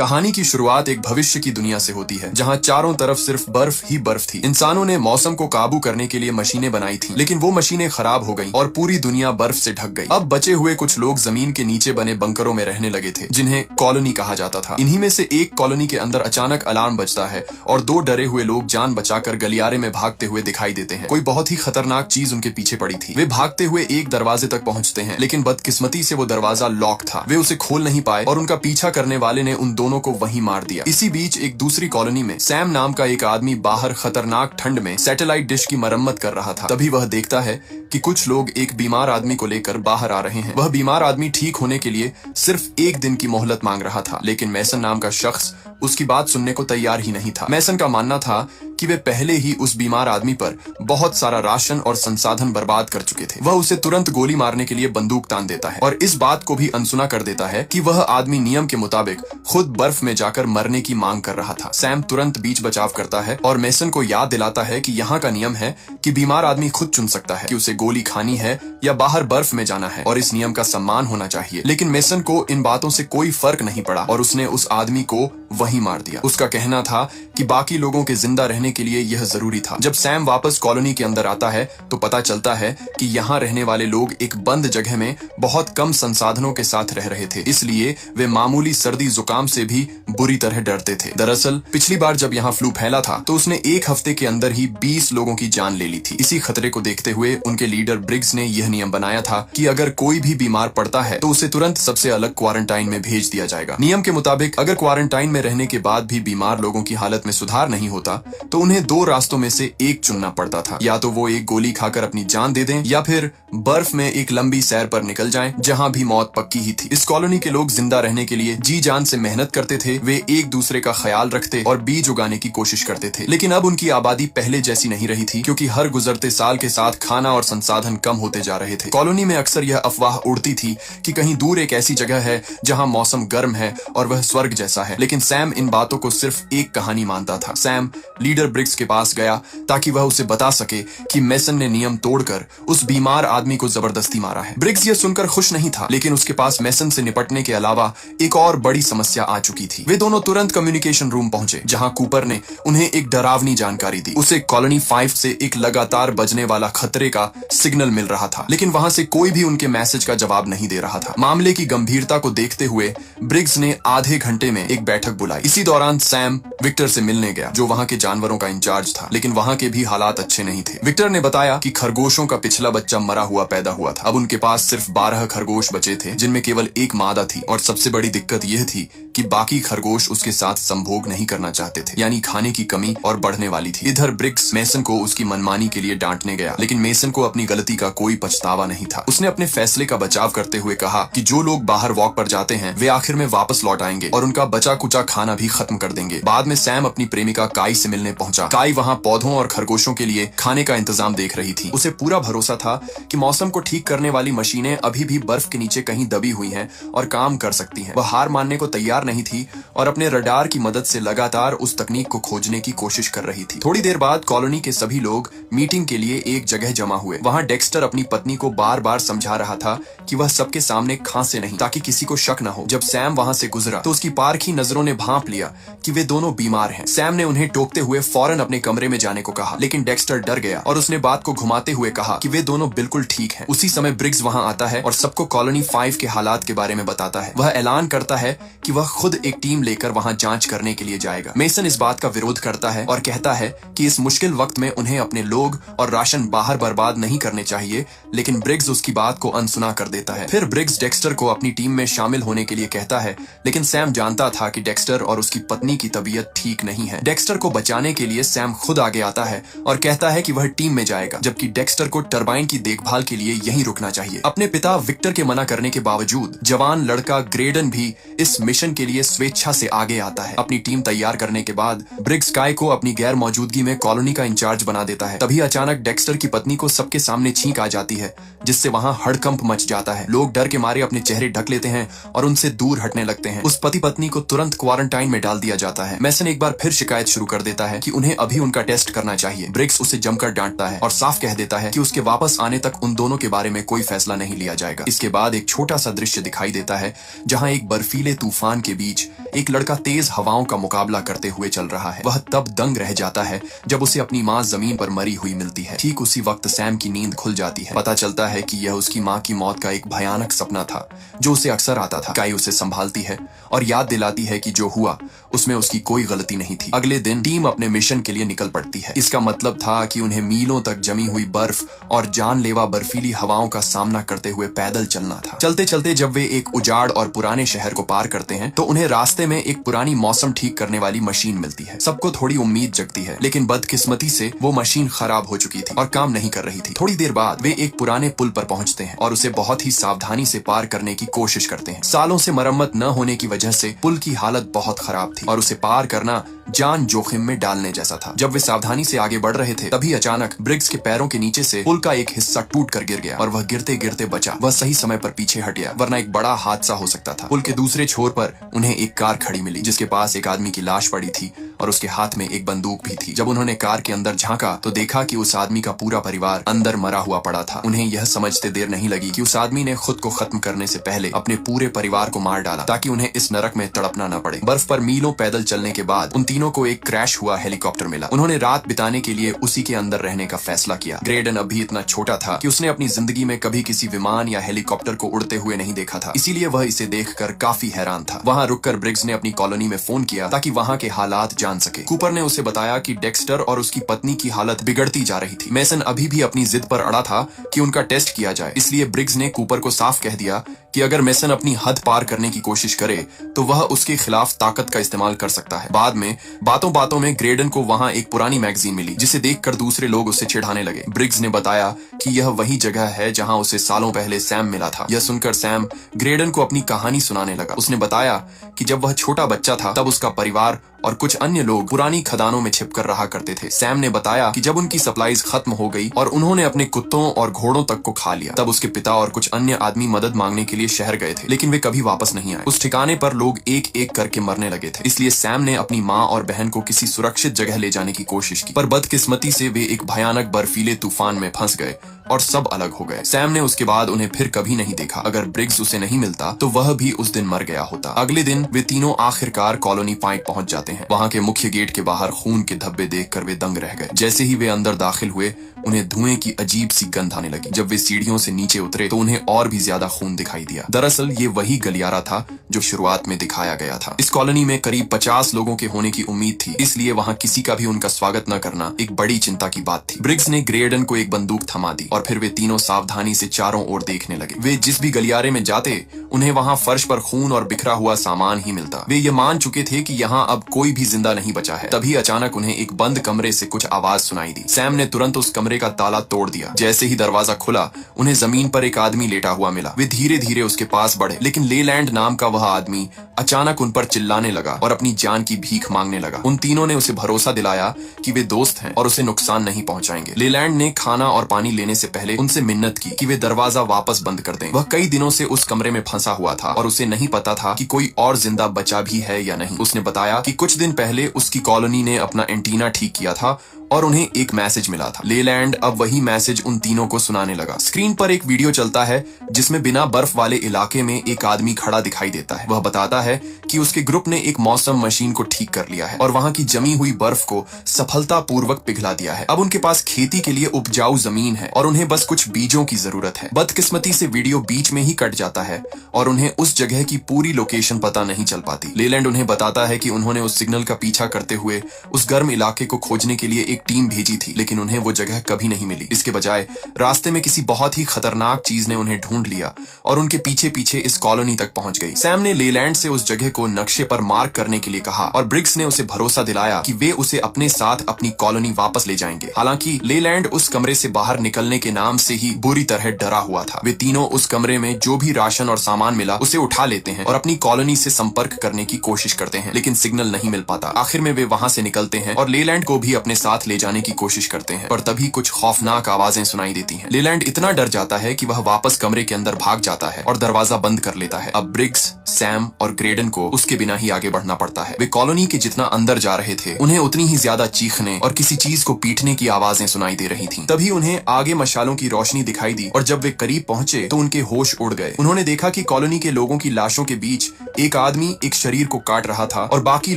कहानी की शुरुआत एक भविष्य की दुनिया से होती है जहां चारों तरफ सिर्फ बर्फ ही बर्फ थी। इंसानों ने मौसम को काबू करने के लिए मशीनें बनाई थी, लेकिन वो मशीनें खराब हो गईं और पूरी दुनिया बर्फ से ढक गई। अब बचे हुए कुछ लोग जमीन के नीचे बने बंकरों में रहने लगे थे, जिन्हें कॉलोनी कहा जाता था। इन्हीं में से एक कॉलोनी के अंदर अचानक अलार्म बजता है और दो डरे हुए लोग जान बचाकर गलियारे में भागते हुए दिखाई देते हैं। कोई बहुत ही खतरनाक चीज उनके पीछे पड़ी थी। वे भागते हुए एक दरवाजे तक पहुंचते हैं, लेकिन बदकिस्मती से वो दरवाजा लॉक था। वे उसे खोल नहीं पाए और उनका पीछा करने वाले ने उन दोनों को वहीं मार दिया। इसी बीच एक दूसरी कॉलोनी में सैम नाम का एक आदमी बाहर खतरनाक ठंड में सैटेलाइट डिश की मरम्मत कर रहा था। तभी वह देखता है कि कुछ लोग एक बीमार आदमी को लेकर बाहर आ रहे हैं। वह बीमार आदमी ठीक होने के लिए सिर्फ एक दिन की मोहलत मांग रहा था, लेकिन मैसन नाम का शख्स उसकी बात सुनने को तैयार ही नहीं था। मैसन का मानना था कि वे पहले ही उस बीमार आदमी पर बहुत सारा राशन और संसाधन बर्बाद कर चुके थे। वह उसे तुरंत गोली मारने के लिए बंदूक तान देता है और इस बात को भी अनसुना कर देता है कि वह आदमी नियम के मुताबिक खुद बर्फ में जाकर मरने की मांग कर रहा था। सैम तुरंत बीच बचाव करता है और मैसन को याद दिलाता है कि यहाँ का नियम है कि बीमार आदमी खुद चुन सकता है कि उसे गोली खानी है या बाहर बर्फ में जाना है, और इस नियम का सम्मान होना चाहिए। लेकिन मैसन को इन बातों से कोई फर्क नहीं पड़ा और उसने उस आदमी को वहीं मार दिया। उसका कहना था कि बाकी लोगों के जिंदा रहने के लिए यह जरूरी था। जब सैम वापस कॉलोनी के अंदर आता है तो पता चलता है कि यहाँ रहने वाले लोग एक बंद जगह में बहुत कम संसाधनों के साथ रह रहे थे, इसलिए वे मामूली सर्दी जुकाम से भी बुरी तरह डरते थे। दरअसल पिछली बार जब यहाँ फ्लू फैला था तो उसने एक हफ्ते के अंदर ही 20 लोगों की जान ले ली थी। इसी खतरे को देखते हुए उनके लीडर ब्रिग्स ने यह नियम बनाया था कि अगर कोई भी बीमार पड़ता है तो उसे तुरंत सबसे अलग क्वारंटाइन में भेज दिया जाएगा। नियम के मुताबिक अगर क्वारंटाइन में रहने के बाद भी बीमार लोगों की हालत में सुधार नहीं होता तो उन्हें दो रास्तों में से एक चुनना पड़ता था। या तो वो एक गोली खाकर अपनी जान दे दें या फिर बर्फ में एक लंबी सैर पर निकल जाएं, जहां भी मौत पक्की ही थी। इस कॉलोनी के लोग जिंदा रहने के लिए जी जान से मेहनत करते थे। वे एक दूसरे का ख्याल रखते और बीज उगाने की कोशिश करते थे। लेकिन अब उनकी आबादी पहले जैसी नहीं रही थी, क्योंकि हर गुजरते साल के साथ खाना और संसाधन कम होते जा रहे थे। कॉलोनी में अक्सर यह अफवाह उड़ती थी कि कहीं दूर एक ऐसी जगह है जहां मौसम गर्म है और वह स्वर्ग जैसा है। लेकिन सैम इन बातों को सिर्फ एक कहानी मानता था। सैम लीडर ब्रिग्स के पास गया ताकि वह उसे बता सके कि मैसन ने नियम तोड़कर उस बीमार आदमी को जबरदस्ती मारा है। ब्रिग्स यह सुनकर खुश नहीं था, लेकिन उसके पास मैसन से निपटने के अलावा एक और बड़ी समस्या आ चुकी थी। वे दोनों तुरंत कम्युनिकेशन रूम पहुंचे, जहां कूपर ने उन्हें एक डरावनी जानकारी दी। उसे कॉलोनी 5 से एक लगातार बजने वाला खतरे का सिग्नल मिल रहा था, लेकिन वहां से कोई भी उनके मैसेज का जवाब नहीं दे रहा था। मामले की गंभीरता को देखते हुए ब्रिग्स ने आधे घंटे में एक बैठक बुलाई। इसी दौरान सैम विक्टर से मिलने गया, जो वहां के जानवरों का इंचार्ज था, लेकिन वहां के भी हालात अच्छे नहीं थे। विक्टर ने बताया कि खरगोशों का पिछला बच्चा मरा हुआ पैदा हुआ था। अब उनके पास सिर्फ 12 खरगोश बचे थे, जिनमें केवल एक मादा थी, और सबसे बड़ी दिक्कत यह थी कि बाकी खरगोश उसके साथ संभोग नहीं करना चाहते थे, यानी खाने की कमी और बढ़ने वाली थी। इधर ब्रिग्स मैसन को उसकी मनमानी के लिए डांटने गया, लेकिन मैसन को अपनी गलती का कोई पछतावा नहीं था। उसने अपने फैसले का बचाव करते हुए कहा कि जो लोग बाहर वॉक पर जाते हैं वे आखिर में वापस लौट आएंगे और उनका बचा कुचा खाना भी खत्म कर देंगे। बाद में सैम अपनी प्रेमिका काई से मिलने पहुंचा। काई वहां पौधों और खरगोशों के लिए खाने का इंतजाम देख रही थी। उसे पूरा भरोसा था कि मौसम को ठीक करने वाली मशीनें अभी भी बर्फ के नीचे कहीं दबी हुई हैं और काम कर सकती हैं। वह हार मानने को तैयार नहीं थी और अपने रडार की मदद से लगातार उस तकनीक को खोजने की कोशिश कर रही थी। थोड़ी देर बाद कॉलोनी के सभी लोग मीटिंग के लिए एक जगह जमा हुए। वहां डेक्स्टर अपनी पत्नी को बार बार समझा रहा था कि वह सबके सामने खांसे नहीं, ताकि किसी को शक न हो। जब सैम वहां से गुजरा तो उसकी पारखी नजरों ने भांप लिया कि वे दोनों बीमार हैं। सैम ने उन्हें टोकते हुए फौरन अपने कमरे में जाने को कहा, लेकिन डेक्स्टर डर गया और उसने बात को घुमाते हुए कहा कि वे दोनों बिल्कुल ठीक हैं। उसी समय ब्रिग्स वहां आता है और सबको कॉलोनी 5 के हालात के बारे में बताता है। वह ऐलान करता है कि वह खुद एक टीम लेकर वहां जांच करने के लिए जाएगा। मैसन इस बात का विरोध करता है और कहता है कि इस मुश्किल वक्त में उन्हें अपने लोग और राशन बाहर बर्बाद नहीं करने चाहिए, लेकिन ब्रिग्स उसकी बात को अनसुना कर देता है। फिर ब्रिग्स डेक्स्टर को अपनी टीम में शामिल होने के लिए कहता है, लेकिन सैम जानता था कि डेक्स्टर और उसकी पत्नी की तबीयत ठीक नहीं है। डेक्स्टर को बचाने के लिए सैम खुद आगे आता है और कहता है कि वह टीम में जाएगा, जबकि डेक्स्टर को टरबाइन की देखभाल के लिए यहीं रुकना चाहिए। अपने पिता विक्टर के मना करने के बावजूद जवान लड़का ग्रेडन भी इस मिशन के लिए स्वेच्छा से आगे आता है। अपनी टीम तैयार करने के बाद ब्रिग्स काई को अपनी गैर मौजूदगी में कॉलोनी का इंचार्ज बना देता है। तभी अचानक डेक्स्टर की पत्नी को सबके सामने छींक आ जाती है, जिससे वहां हड़कंप मच जाता है। लोग डर के मारे अपने चेहरे ढक लेते हैं और उनसे दूर हटने लगते हैं। उस पति पत्नी को तुरंत क्वारंटाइन में डाल दिया जाता है। मैसन एक बार फिर शिकायत शुरू कर देता है कि उन्हें अभी उनका टेस्ट करना चाहिए। ब्रिग्स उसे जमकर डांटता है और साफ कह देता है कि उसके वापस आने तक उन दोनों के बारे में कोई फैसला नहीं लिया जाएगा। इसके बाद एक छोटा सा दृश्य दिखाई देता है, जहां एक बर्फीले तूफान के बीच एक लड़का तेज हवाओं का मुकाबला करते हुए चल रहा है। वह तब दंग रह जाता है जब उसे अपनी माँ जमीन पर मरी हुई मिलती है। ठीक उसी वक्त सैम की नींद खुल जाती है। पता चलता है कि यह उसकी माँ की मौत का एक भयानक सपना था जो उसे अक्सर आता था। काई उसे संभालती है और याद दिलाती है कि जो हुआ उसमें उसकी कोई गलती नहीं थी। अगले दिन टीम अपने मिशन के लिए निकल पड़ती है। इसका मतलब था कि उन्हें मीलों तक जमी हुई बर्फ और जानलेवा बर्फीली हवाओं का सामना करते हुए पैदल चलना था। चलते चलते जब वे एक उजाड़ और पुराने शहर को पार करते हैं तो उन्हें रास्ते में एक पुरानी मौसम ठीक करने वाली मशीन मिलती है। सबको थोड़ी उम्मीद जगती है, लेकिन बदकिस्मती से वो मशीन खराब हो चुकी थी और काम नहीं कर रही थी। थोड़ी देर बाद वे एक पुराने पुल पर पहुंचते हैं और उसे बहुत ही सावधानी से पार करने की कोशिश करते हैं। सालों से मरम्मत न होने की वजह से पुल की हालत बहुत खराब थी और उसे पार करना जान जोखिम में डालने जैसा था। जब वे सावधानी से आगे बढ़ रहे थे तभी अचानक ब्रिग्स के पैरों के नीचे से पुल का एक हिस्सा टूट कर गिर गया और वह गिरते गिरते बचा। वह सही समय पर पीछे हट गया, वरना एक बड़ा हादसा हो सकता था। पुल के दूसरे छोर पर उन्हें एक कार खड़ी मिली जिसके पास एक आदमी की लाश पड़ी थी और उसके हाथ में एक बंदूक भी थी। जब उन्होंने कार के अंदर झांका तो देखा कि उस आदमी का पूरा परिवार अंदर मरा हुआ पड़ा था। उन्हें यह समझते देर नहीं लगी कि उस आदमी ने खुद को खत्म करने से पहले अपने पूरे परिवार को मार डाला ताकि उन्हें इस नरक में तड़पना न पड़े। बर्फ पर मीलों पैदल चलने के बाद उन तीनों को एक क्रैश हुआ हेलीकॉप्टर मिला। उन्होंने रात बिताने के लिए उसी के अंदर रहने का फैसला किया। ग्रेडन अभी इतना छोटा था कि उसने अपनी जिंदगी में कभी किसी विमान या हेलीकॉप्टर को उड़ते हुए नहीं देखा था, इसीलिए वह इसे देखकर काफी हैरान था। वहां रुककर ब्रिग्स ने अपनी कॉलोनी में फोन किया ताकि वहां के हालात जान सके। कूपर ने उसे बताया कि डेक्स्टर और उसकी पत्नी की हालत बिगड़ती जा रही थी। मेसन अभी भी अपनी जिद पर अड़ा था कि उनका टेस्ट किया जाए, इसलिए ब्रिग्स ने कूपर को साफ कह दिया कि अगर मेसन अपनी हद पार करने की कोशिश करे तो वह उसके खिलाफ ताकत का इस्तेमाल कर सकता है। बाद में बातों बातों में ग्रेडन को वहां एक पुरानी मैगजीन मिली जिसे देखकर दूसरे लोग उसे चिढ़ाने लगे। ब्रिग्स ने बताया कि यह वही जगह है जहां उसे सालों पहले सैम मिला था। यह सुनकर सैम ग्रेडन को अपनी कहानी सुनाने लगा। उसने बताया कि जब वह छोटा बच्चा था तब उसका परिवार और कुछ अन्य लोग पुरानी खदानों में छिपकर रहा करते थे। सैम ने बताया कि जब उनकी सप्लाईज खत्म हो गई और उन्होंने अपने कुत्तों और घोड़ों तक को खा लिया तब उसके पिता और कुछ अन्य आदमी मदद मांगने के लिए शहर गए थे, लेकिन वे कभी वापस नहीं आए। उस ठिकाने पर लोग एक एक करके मरने लगे थे, इसलिए सैम ने अपनी माँ और बहन को किसी सुरक्षित जगह ले जाने की कोशिश की, पर बदकिस्मती से वे एक भयानक बर्फीले तूफान में फंस गए और सब अलग हो गए। सैम ने उसके बाद उन्हें फिर कभी नहीं देखा। अगर ब्रिग्स उसे नहीं मिलता तो वह भी उस दिन मर गया होता। अगले दिन वे तीनों आखिरकार कॉलोनी पॉइंट पहुंच जाते हैं। वहां के मुख्य गेट के बाहर खून के धब्बे देखकर वे दंग रह गए। जैसे ही वे अंदर दाखिल हुए उन्हें धुएं की अजीब सी गंध आने लगी। जब वे सीढ़ियों से नीचे उतरे तो उन्हें और भी ज्यादा खून दिखाई दिया। दरअसल ये वही गलियारा था जो शुरुआत में दिखाया गया था। इस कॉलोनी में करीब 50 लोगों के होने की उम्मीद थी, इसलिए वहां किसी का भी उनका स्वागत न करना एक बड़ी चिंता की बात थी। ब्रिग्स ने ग्रेडन को एक बंदूक थमा दी और फिर वे तीनों सावधानी से चारों ओर देखने लगे। वे जिस भी गलियारे में जाते उन्हें वहां फर्श पर खून और बिखरा हुआ सामान ही मिलता। वे ये मान चुके थे कि यहाँ अब कोई भी जिंदा नहीं बचा है। तभी अचानक उन्हें एक बंद कमरे से कुछ आवाज सुनाई दी। सैम ने तुरंत उस कमरे का ताला तोड़ दिया। जैसे ही दरवाजा खुला उन्हें जमीन पर एक आदमी लेटा हुआ मिला। वे धीरे धीरे उसके पास बढ़े, लेकिन लेलैंड नाम का वह आदमी अचानक उन पर चिल्लाने लगा और अपनी जान की भीख मांगने लगा। उन तीनों ने उसे भरोसा दिलाया कि वे दोस्त हैं और उसे नुकसान नहीं पहुंचाएंगे। लेलैंड ने खाना और पानी लेने से पहले उनसे मिन्नत की कि वे दरवाजा वापस बंद कर दें। वह कई दिनों से उस कमरे में फंसा हुआ था और उसे नहीं पता था कि कोई और जिंदा बचा भी है या नहीं। उसने बताया कि कुछ दिन पहले उसकी कॉलोनी ने अपना एंटीना ठीक किया था और उन्हें एक मैसेज मिला था। लेलैंड अब वही मैसेज उन तीनों को सुनाने लगा। स्क्रीन पर एक वीडियो चलता है जिसमें बिना बर्फ वाले इलाके में एक आदमी खड़ा दिखाई देता है। वह बताता है कि उसके ग्रुप ने एक मौसम मशीन को ठीक कर लिया है और वहां की जमी हुई बर्फ को सफलतापूर्वक पिघला दिया है। अब उनके पास खेती के लिए उपजाऊ जमीन है और उन्हें बस कुछ बीजों की जरूरत है। बदकिस्मती से वीडियो बीच में ही कट जाता है और उन्हें उस जगह की पूरी लोकेशन पता नहीं चल पाती। लेलैंड उन्हें बताता है कि उन्होंने उस सिग्नल का पीछा करते हुए उस गर्म इलाके को खोजने के लिए टीम भेजी थी, लेकिन उन्हें वो जगह कभी नहीं मिली। इसके बजाय रास्ते में किसी बहुत ही खतरनाक चीज ने उन्हें ढूंढ लिया और उनके पीछे पीछे इस कॉलोनी तक पहुंच गई। सैम ने लेलैंड से उस जगह को नक्शे पर मार्क करने के लिए कहा और ब्रिग्स ने उसे भरोसा दिलाया कि वे उसे अपने साथ अपनी कॉलोनी वापस ले जाएंगे। हालांकि लेलैंड उस कमरे से बाहर निकलने के नाम से ही बुरी तरह डरा हुआ था। वे तीनों उस कमरे में जो भी राशन और सामान मिला उसे उठा लेते हैं और अपनी कॉलोनी से संपर्क करने की कोशिश करते हैं, लेकिन सिग्नल नहीं मिल पाता। आखिर में वे वहां से निकलते हैं और लेलैंड को भी अपने साथ ले जाने की कोशिश करते हैं, पर तभी कुछ खौफनाक आवाजें सुनाई देती हैं। लेलैंड इतना डर जाता है कि वह वापस कमरे के अंदर भाग जाता है और दरवाजा बंद कर लेता है। अब ब्रिग्स, सैम और ग्रेडन को उसके बिना ही आगे बढ़ना पड़ता है। वे कॉलोनी के जितना अंदर जा रहे थे, उन्हें उतनी ही ज्यादा चीखने और किसी चीज को पीटने की आवाजें सुनाई दे रही थीं। तभी उन्हें आगे मशालों की रोशनी दिखाई दी और जब वे करीब पहुंचे तो उनके होश उड़ गए। उन्होंने देखा कि कॉलोनी के लोगों की लाशों के बीच एक आदमी एक शरीर को काट रहा था और बाकी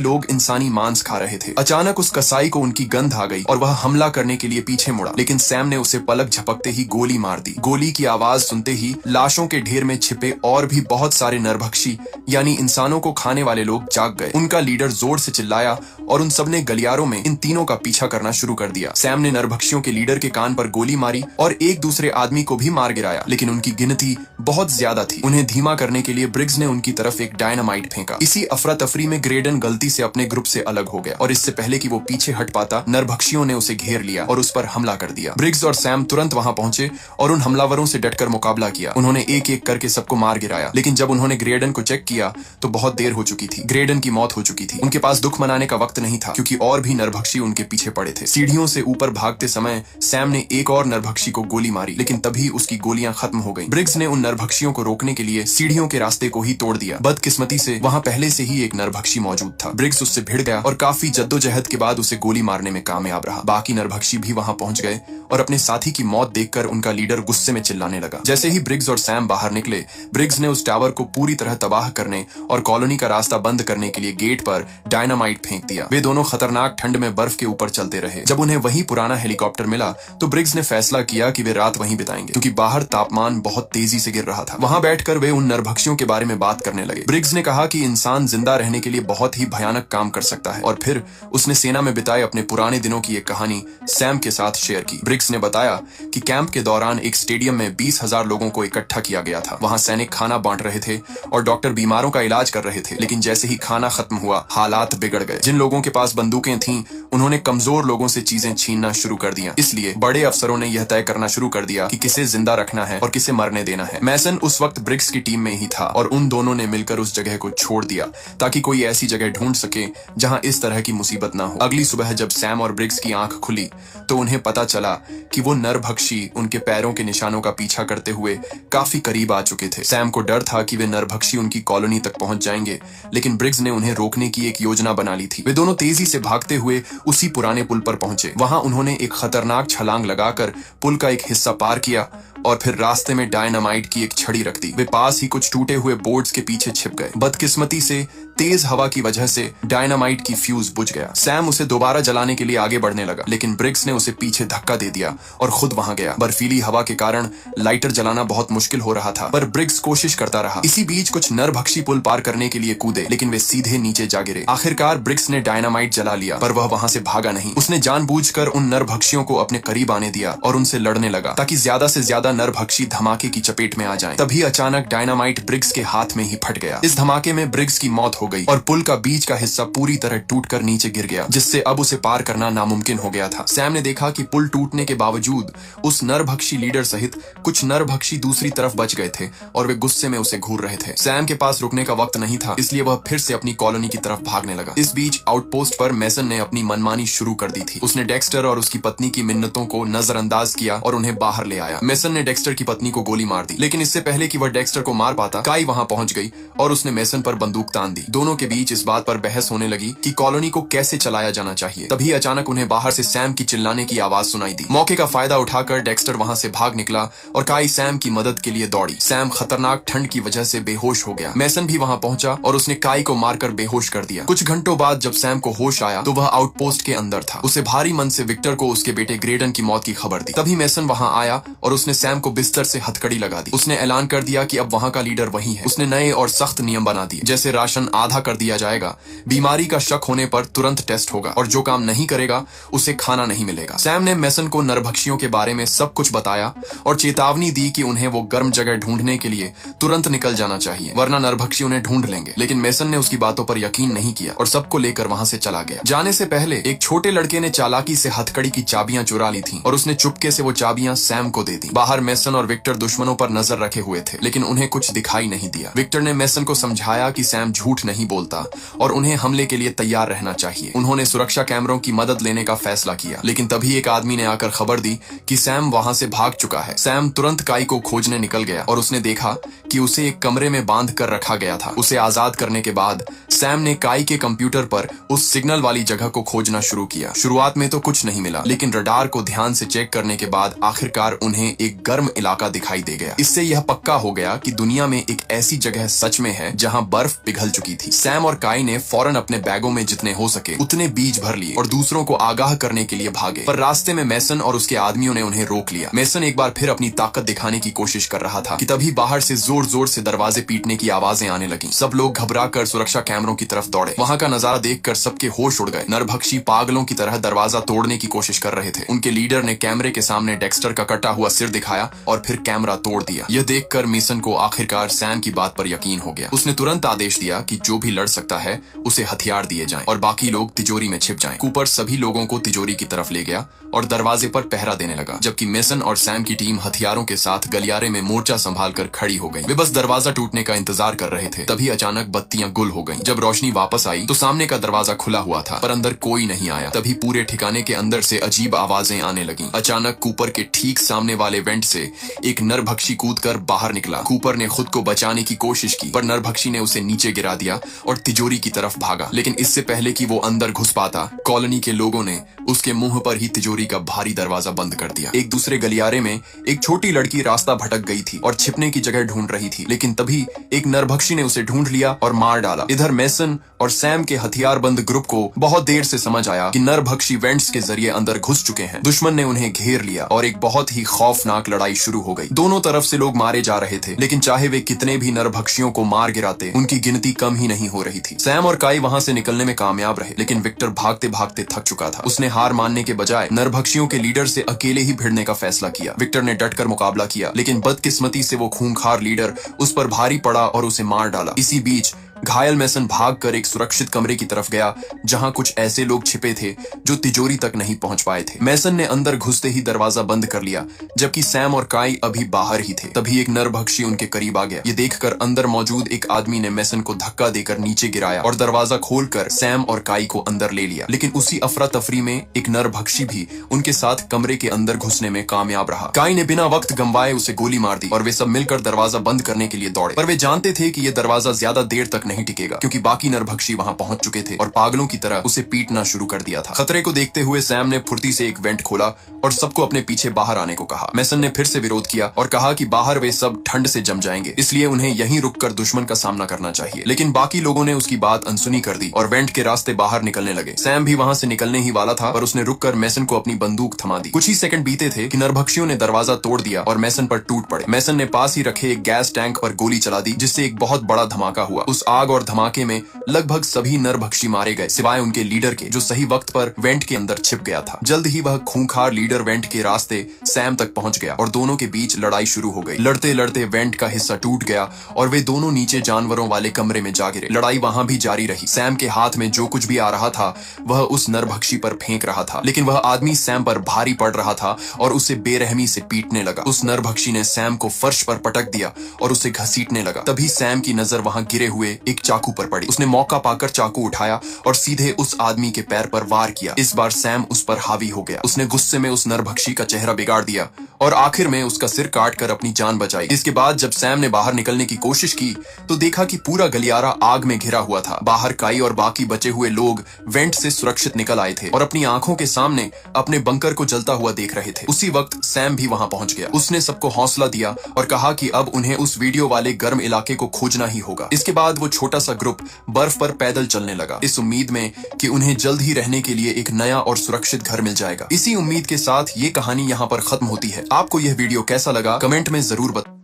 लोग इंसानी मांस खा रहे थे। अचानक उस कसाई को उनकी गंध आ गई और वह हमला करने के लिए पीछे मुड़ा, लेकिन सैम ने उसे पलक झपकते ही गोली मार दी। गोली की आवाज सुनते ही लाशों के ढेर में छिपे और भी बहुत सारे नरभक्षी यानी इंसानों को खाने वाले लोग जाग गए। उनका लीडर जोर से चिल्लाया और उन सबने गलियारों में इन तीनों का पीछा करना शुरू कर दिया। सैम ने नरभक्षियों के लीडर के कान पर गोली मारी और एक दूसरे आदमी को भी मार गिराया, लेकिन उनकी गिनती बहुत ज्यादा थी। उन्हें धीमा करने के लिए ब्रिग्स ने उनकी तरफ एक डायनामाइट फेंका। इसी अफरा तफरी में ग्रेडन गलती से अपने ग्रुप से अलग हो गया और इससे पहले कि वो पीछे हट पाता, नरभक्षियों ने उसे घेर लिया और उस पर हमला कर दिया। ब्रिग्स और सैम तुरंत वहां पहुंचे और उन हमलावरों से डटकर मुकाबला किया। उन्होंने एक एक करके सबको मार गिराया, लेकिन जब उन्होंने ग्रेडन को चेक किया तो बहुत देर हो चुकी थी। ग्रेडन की मौत हो चुकी थी। उनके पास दुख मनाने का वक्त नहीं था क्योंकि और भी नरभक्षी उनके पीछे पड़े थे। सीढ़ियों से ऊपर भागते समय सैम ने एक और नरभक्षी को गोली मारी, लेकिन तभी उसकी गोलियां खत्म हो गईं। ब्रिग्स ने उन नरभक्षियों को रोकने के लिए सीढ़ियों के रास्ते को ही तोड़ दिया। बदकिस्मती से वहां पहले से ही एक नरभक्षी मौजूद था। ब्रिग्स उससे भिड़ गया और काफी जद्दोजहद के बाद उसे गोली मारने में कामयाब रहा। बाकी नरभक्षी भी वहां पहुंच गए और अपने साथी की मौत देखकर उनका लीडर गुस्से में चिल्लाने लगा। जैसे ही ब्रिग्स और सैम बाहर निकले, ब्रिग्स ने उस टावर को पूरी तरह तबाह करने और कॉलोनी का रास्ता बंद करने के लिए गेट पर डायनामाइट फेंक दिया। वे दोनों खतरनाक ठंड में बर्फ के ऊपर चलते रहे। जब उन्हें वही पुराना हेलीकॉप्टर मिला तो ब्रिग्स ने फैसला किया कि वे रात वहीं बिताएंगे, क्योंकि बाहर तापमान बहुत तेजी से गिर रहा था। वहां बैठकर वे उन नरभक्षियों के बारे में बात करने लगे। ब्रिग्स ने कहा कि इंसान जिंदा रहने के लिए बहुत ही भयानक काम कर सकता है और फिर उसने सेना में बिताए अपने पुराने दिनों की एक कहानी सैम के साथ शेयर की। ब्रिग्स ने बताया कि कैंप के दौरान एक स्टेडियम में 20,000 लोगों को इकट्ठा किया गया था। वहां सैनिक खाना बांट रहे थे और डॉक्टर बीमारों का इलाज कर रहे थे, लेकिन जैसे ही खाना खत्म हुआ, हालात बिगड़ गए। जिन लोगों के पास बंदूकें थीं, उन्होंने कमजोर लोगों से चीजें छीनना शुरू कर दिया। इसलिए बड़े अफसरों ने यह तय करना शुरू कर दिया कि किसे जिंदा रखना है और किसे मरने देना है। मैसन उस वक्त ब्रिग्स की टीम में ही था और उन दोनों ने मिलकर उस जगह को छोड़ दिया ताकि कोई ऐसी जगह ढूंढ सके जहां इस तरह की मुसीबत ना हो। अगली सुबह जब सैम और ब्रिग्स की आंख खुली तो उन्हें पता चला कि वो नरभक्षी उनके पैरों के निशानों का पीछा करते हुए काफी करीब आ चुके थे। सैम को डर था कि वे नरभक्षी उनकी कॉलोनी तक पहुंच जाएंगे, लेकिन ब्रिग्स ने उन्हें रोकने की एक योजना बना ली थी। वे दोनों तेजी से भागते हुए उसी पुराने पुल पर पहुंचे। वहां उन्होंने एक खतरनाक छलांग लगाकर पुल का एक हिस्सा पार किया और फिर रास्ते में डायनामाइट की एक छड़ी रख दी। वे पास ही कुछ टूटे हुए बोर्ड्स के पीछे छिप गए। बदकिस्मती से तेज हवा की वजह से डायनामाइट की फ्यूज बुझ गया। सैम उसे दोबारा जलाने के लिए आगे बढ़ने लगा, लेकिन ब्रिग्स ने उसे पीछे धक्का दे दिया और खुद वहां गया। बर्फीली हवा के कारण लाइटर जलाना बहुत मुश्किल हो रहा था, पर ब्रिग्स कोशिश करता रहा। इसी बीच कुछ नरभक्षी पुल पार करने के लिए कूदे, लेकिन वे सीधे नीचे जा गिरे। आखिरकार ब्रिग्स ने डायनामाइट जला लिया, पर वह वहां से भागा नहीं। उसने जानबूझकर उन नरभक्षियों को अपने करीब आने दिया और उनसे लड़ने लगा ताकि ज्यादा से ज्यादा नरभक्षी धमाके की चपेट में आ जाएं। तभी अचानक डायनामाइट ब्रिग्स के हाथ में ही फट गया। इस धमाके में ब्रिग्स की मौत हो गई और पुल का बीच का हिस्सा पूरी तरह टूटकर नीचे गिर गया, जिससे अब उसे पार करना नामुमकिन हो गया था। सैम ने देखा कि पुल टूटने के बावजूद उस नरभक्षी लीडर सहित कुछ नरभक्षी दूसरी तरफ बच गए थे और वे गुस्से में उसे घूर रहे थे। सैम के पास रुकने का वक्त नहीं था, इसलिए वह फिर से अपनी कॉलोनी की तरफ भागने लगा। इस बीच आउटपोस्ट पर मैसन ने अपनी मनमानी शुरू कर दी थी। उसने डेक्स्टर और उसकी पत्नी की मिन्नतों को नजरअंदाज किया और उन्हें बाहर ले आया। मैसन ने डेक्स्टर की पत्नी को गोली मार दी, लेकिन इससे पहले कि वह डेक्स्टर को मार पाता, काई वहां पहुंच गई और उसने मैसन पर बंदूक तान दी। दोनों के बीच इस बात पर बहस होने लगी कि कॉलोनी को कैसे चलाया जाना चाहिए। तभी अचानक उन्हें बाहर से सैम की चिल्लाने की आवाज सुनाई दी। मौके का फायदा उठाकर डेक्स्टर वहां से भाग निकला और काई सैम की मदद के लिए दौड़ी। सैम खतरनाक ठंड की वजह से बेहोश हो गया। मैसन भी वहां पहुंचा और उसने काई को मारकर बेहोश कर दिया। कुछ घंटों बाद जब सैम को होश आया तो वह आउटपोस्ट के अंदर था। उसे भारी मन से विक्टर को उसके बेटे ग्रेडन की मौत की खबर दी। तभी मैसन वहां आया और उसने सैम को बिस्तर से हथकड़ी लगा दी। उसने ऐलान कर दिया कि अब वहां का लीडर वही है। उसने नए और सख्त नियम बना दिए, जैसे राशन आधा कर दिया जाएगा, बीमारी का शक होने पर तुरंत टेस्ट होगा और जो काम नहीं करेगा उसे खाना नहीं मिलेगा। सैम ने मैसन को नरभक्षियों के बारे में सब कुछ बताया और चेतावनी दी कि उन्हें वो गर्म जगह ढूंढने के लिए तुरंत निकल जाना चाहिए, वरना नरभक्षी उन्हें ढूंढ लेंगे। लेकिन मैसन ने उसकी बातों पर यकीन नहीं किया और सबको लेकर वहां से चला गया। जाने से पहले एक छोटे लड़के ने चालाकी से हथकड़ी की चाबियां चुरा ली थी और उसने चुपके से वो चाबियां सैम को दे दी। बाहर मैसन और विक्टर दुश्मनों पर नजर रखे हुए थे, लेकिन उन्हें कुछ दिखाई नहीं दिया। विक्टर ने मैसन को समझाया कि सैम झूठ नहीं नहीं बोलता और उन्हें हमले के लिए तैयार रहना चाहिए। उन्होंने सुरक्षा कैमरों की मदद लेने का फैसला किया, लेकिन तभी एक आदमी ने आकर खबर दी कि सैम वहां से भाग चुका है। सैम तुरंत काई को खोजने निकल गया और उसने देखा कि उसे एक कमरे में बांध कर रखा गया था। उसे आजाद करने के बाद सैम ने काई के कंप्यूटर पर उस सिग्नल वाली जगह को खोजना शुरू किया। शुरुआत में तो कुछ नहीं मिला, लेकिन रडार को ध्यान से चेक करने के बाद आखिरकार उन्हें एक गर्म इलाका दिखाई दे गया। इससे यह पक्का हो गया कि दुनिया में एक ऐसी जगह सच में है जहां बर्फ पिघल चुकी थी। सैम और काई ने फौरन अपने बैगों में जितने हो सके उतने बीज भर लिए और दूसरों को आगाह करने के लिए भागे, पर रास्ते में मेसन और उसके आदमियों ने उन्हें रोक लिया। मेसन एक बार फिर अपनी ताकत दिखाने की कोशिश कर रहा था कि तभी बाहर से जोर जोर से दरवाजे पीटने की आवाजें आने लगी। सब लोग घबरा कर सुरक्षा कैमरों की तरफ दौड़े। वहां का नजारा देखकर सबके होश उड़ गए। नरभक्षी पागलों की तरह दरवाजा तोड़ने की कोशिश कर रहे थे। उनके लीडर ने कैमरे के सामने डेक्स्टर का कटा हुआ सिर दिखाया और फिर कैमरा तोड़ दिया। यह देखकर मेसन को आखिरकार सैम की बात पर यकीन हो गया। उसने तुरंत आदेश दिया कि जो भी लड़ सकता है उसे हथियार दिए जाएं और बाकी लोग तिजोरी में छिप जाएं। कूपर सभी लोगों को तिजोरी की तरफ ले गया और दरवाजे पर पहरा देने लगा, जबकि मेसन और सैम की टीम हथियारों के साथ गलियारे में मोर्चा संभालकर खड़ी हो गई। वे बस दरवाजा टूटने का इंतजार कर रहे थे। तभी अचानक बत्तियां गुल हो गईं। जब रोशनी वापस आई तो सामने का दरवाजा खुला हुआ था, पर अंदर कोई नहीं आया। तभी पूरे ठिकाने के अंदर से अजीब आवाजें आने लगीं। अचानक कूपर के ठीक सामने वाले वेंट से एक नरभक्षी कूदकर बाहर निकला। कूपर ने खुद को बचाने की कोशिश की, पर नरभक्षी ने उसे नीचे गिरा दिया और तिजोरी की तरफ भागा। लेकिन इससे पहले कि वो अंदर घुस पाता, कॉलोनी के लोगों ने उसके मुंह पर ही तिजोरी का भारी दरवाजा बंद कर दिया। एक दूसरे गलियारे में एक छोटी लड़की रास्ता भटक गई थी और छिपने की जगह ढूंढ रही थी, लेकिन तभी एक नरभक्षी ने उसे ढूंढ लिया और मार डाला। इधर मेसन और सैम के हथियारबंद ग्रुप को बहुत देर से समझ आया कि नरभक्षी वेंट्स के जरिए अंदर घुस चुके हैं। दुश्मन ने उन्हें घेर लिया और एक बहुत ही खौफनाक लड़ाई शुरू हो गई। दोनों तरफ से लोग मारे जा रहे थे, लेकिन चाहे वे कितने भी नरभक्षियों को मार गिराते, उनकी गिनती कम ही नहीं हो रही थी। सैम और काई वहां से निकलने में कामयाब रहे, लेकिन विक्टर भागते भागते थक चुका था। उसने हार मानने के बजाय नरभक्षियों के लीडर से अकेले ही भिड़ने का फैसला किया। विक्टर ने डटकर मुकाबला किया, लेकिन बदकिस्मती से वो खूंखार लीडर उस पर भारी पड़ा और उसे मार डाला। इसी बीच घायल मेसन भागकर एक सुरक्षित कमरे की तरफ गया जहां कुछ ऐसे लोग छिपे थे जो तिजोरी तक नहीं पहुंच पाए थे। मेसन ने अंदर घुसते ही दरवाजा बंद कर लिया, जबकि सैम और काई अभी बाहर ही थे। तभी एक नरभक्षी उनके करीब आ गया। ये देखकर अंदर मौजूद एक आदमी ने मेसन को धक्का देकर नीचे गिराया और दरवाजा खोलकर सैम और काई को अंदर ले लिया। लेकिन उसी अफरा तफरी में एक नरभक्षी भी उनके साथ कमरे के अंदर घुसने में कामयाब रहा। काई ने बिना वक्त गंवाए उसे गोली मार दी और वे सब मिलकर दरवाजा बंद करने के लिए दौड़े, पर वे जानते थे कि यह दरवाजा ज्यादा देर तक नहीं टिकेगा, क्योंकि बाकी नरभक्षी वहां पहुंच चुके थे और पागलों की तरह उसे पीटना शुरू कर दिया था। खतरे को देखते हुए सैम ने फुर्ती से एक वेंट खोला और सबको अपने पीछे बाहर आने को कहा। मेसन ने फिर से विरोध किया और कहा कि बाहर वे सब ठंड से जम जाएंगे, इसलिए उन्हें यहीं रुककर दुश्मन का सामना करना चाहिए। लेकिन बाकी लोगों ने उसकी बात अनसुनी कर दी और वेंट के रास्ते बाहर निकलने लगे। सैम भी वहां से निकलने ही वाला था, पर उसने रुककर मेसन को अपनी बंदूक थमा दी। कुछ ही सेकंड बीते थे कि नरभक्षियों ने दरवाजा तोड़ दिया और मेसन पर टूट पड़े। मेसन ने पास ही रखे एक गैस टैंक पर गोली चला दी, जिससे एक बहुत बड़ा धमाका हुआ। उस आग और धमाके में लगभग सभी नरभक्षी मारे गए, सिवाय उनके लीडर के, जो सही वक्त पर वेंट के अंदर छिप गया था। जल्द ही वह खूंखार लीडर वेंट के रास्ते सैम तक पहुंच गया और दोनों के बीच लड़ाई शुरू हो गई। लड़ते लड़ते वेंट का हिस्सा टूट गया और वे दोनों नीचे जानवरों वाले कमरे में जा गिरे। लड़ाई वहां भी जारी रही। सैम के हाथ में जो कुछ भी आ रहा था वह उस नरभक्षी पर फेंक रहा था, लेकिन वह आदमी सैम पर भारी पड़ रहा था और उसे बेरहमी से पीटने लगा। उस नरभक्षी ने सैम को फर्श पर पटक दिया और उसे घसीटने लगा। तभी सैम की नजर वहां गिरे हुए एक चाकू पर पड़ी। उसने मौका पाकर चाकू उठाया और सीधे उस आदमी के पैर पर वार किया। इस बार सैम उस पर हावी हो गया। उसने गुस्से में उस नरभक्षी का चेहरा बिगाड़ दिया और आखिर में उसका सिर काटकर अपनी जान बचाई। इसके बाद जब सैम ने बाहर निकलने की कोशिश की तो देखा कि पूरा गलियारा आग में घिरा हुआ था। बाहर काई और बाकी बचे हुए लोग वेंट से सुरक्षित निकल आए थे और अपनी आंखों के सामने अपने बंकर को जलता हुआ देख रहे थे। उसी वक्त सैम भी वहां पहुंच गया। उसने सबको हौसला दिया और कहा कि अब उन्हें उस वीडियो वाले गर्म इलाके को खोजना ही होगा। इसके बाद वो छोटा सा ग्रुप बर्फ पर पैदल चलने लगा, इस उम्मीद में कि उन्हें जल्द ही रहने के लिए एक नया और सुरक्षित घर मिल जाएगा। इसी उम्मीद के साथ ये कहानी यहाँ पर खत्म होती है। आपको यह वीडियो कैसा लगा कमेंट में जरूर बताएं।